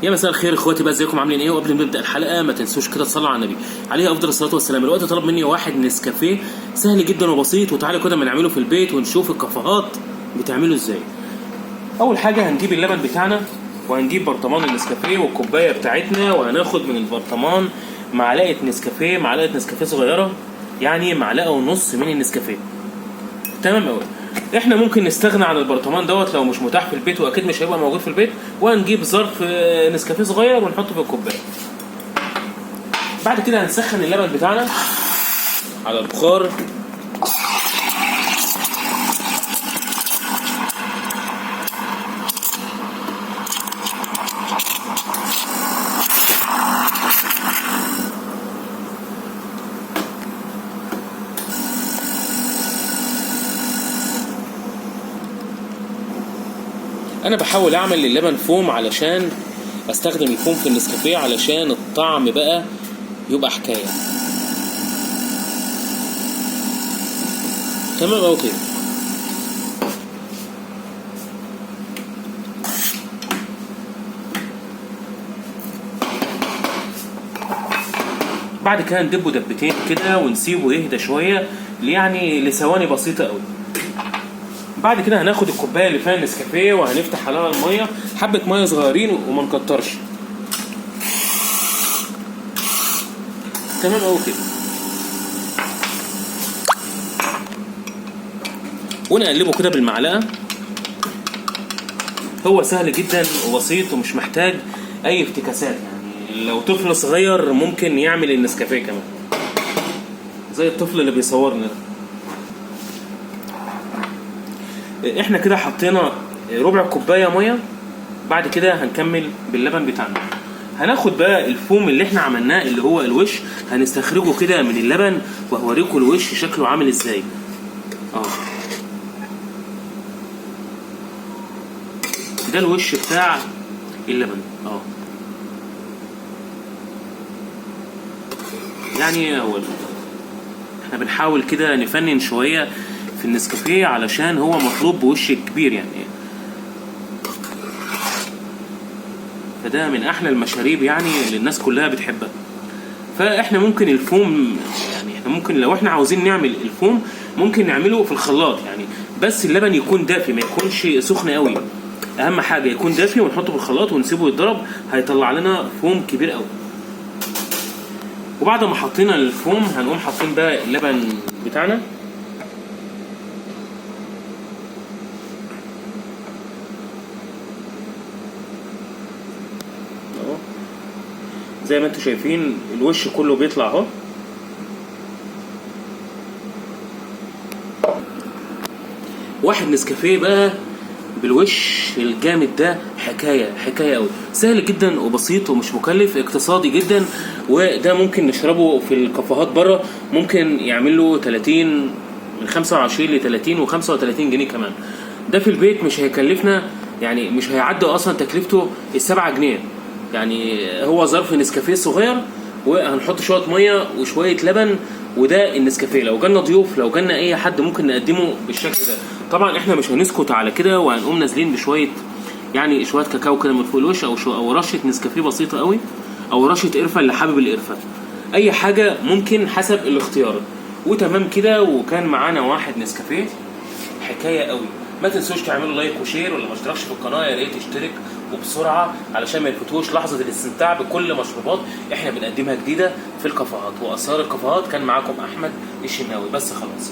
يا مساء الخير اخواتي، بقى ازيكم عاملين ايه؟ وقبل ما نبدا الحلقه ما تنسوش كده تصلوا على النبي عليه افضل الصلاه والسلام. الوقت طلب مني واحد نسكافيه سهل جدا وبسيط، وتعالوا كده ما نعمله في البيت ونشوف الكافيهات بتعمله ازاي. اول حاجه هنجيب اللبن بتاعنا، وهنجيب برطمان النسكافيه والكوبايه بتاعتنا، وهناخد من البرطمان معلقه نسكافيه صغيره، يعني معلقه ونص من النسكافيه. تمام قوي. احنا ممكن نستغنى عن البرطمان دوت لو مش متاح في البيت، واكيد مش هيبقى موجود في البيت، وهنجيب ظرف نسكافيه صغير ونحطه في الكوبايه. بعد كده هنسخن اللبن بتاعنا على البخار، انا بحاول اعمل اللبن فوم علشان استخدم الفوم في النسكافيه علشان الطعم بقى يبقى حكايه. تمام اوي كده. بعد كده ندبه دبتين كده ونسيبه يهدى شويه، يعني لثواني بسيطه قوي. بعد كده هناخد الكوبايه اللي فيها النسكافيه وهنفتح عليها الميه، حبه ميه صغيرين وما نكترش. تمام قوي كده. ونقلبه كده بالمعلقه. هو سهل جدا وبسيط ومش محتاج اي افتكاسات، يعني لو طفل صغير ممكن يعمل النسكافيه كمان زي الطفل اللي بيصورنا ده. احنا كده حطينا ربع كوبايه ميه. بعد كده هنكمل باللبن بتاعنا. هناخد بقى الفوم اللي احنا عملناه اللي هو الوش، هنستخرجه كده من اللبن وهوريكم الوش شكله عامل ازاي. ده الوش بتاع اللبن. يعني احنا بنحاول كده نفنن شويه في النسكافيه علشان هو مطلوب بوش كبير يعني. فده من احلى المشاريب يعني اللي الناس كلها بتحبها. فاحنا ممكن الفوم، يعني احنا ممكن لو احنا عاوزين نعمل الفوم ممكن نعمله في الخلاط يعني، بس اللبن يكون دافي ما يكونش سخن قوي. اهم حاجه يكون دافي، ونحطه في الخلاط ونسيبه يتضرب، هيطلع لنا فوم كبير قوي. وبعد ما حطينا الفوم هنقوم حاطين بقى اللبن بتاعنا. زي ما انتم شايفين الوش كله بيطلع اهو. واحد نسكافيه بقى بالوش الجامد ده حكايه قوي، سهل جدا وبسيط ومش مكلف، اقتصادي جدا. وده ممكن نشربه في الكافيهات بره، ممكن يعمل له 30 من 25 ل 30 و35 جنيه كمان. ده في البيت مش هيكلفنا، يعني مش هيعدي اصلا تكلفته ال7 جنيه. يعني هو ظرف نسكافيه صغير، وهنحط شويه ميه وشويه لبن، وده النسكافيه. لو جالنا ضيوف، لو جالنا اي حد، ممكن نقدمه بالشكل ده. طبعا احنا مش هنسكت على كده، وهنقوم نازلين بشويه يعني شويه كاكاو كده من فوق الوش، او رشه نسكافيه بسيطه قوي، او رشه قرفه اللي حابب القرفه، اي حاجه ممكن حسب الاختيار. وتمام كده. وكان معانا واحد نسكافيه حكايه قوي. ما تنسوش تعملوا لايك وشير، واللي ما اشتركش في القناه يا ريت يشترك وبسرعه علشان ما يفوتوش لحظه الاستمتاع بكل مشروبات احنا بنقدمها جديده في الكافيهات واسرار الكافيهات. كان معاكم احمد الشناوي. بس خلاص.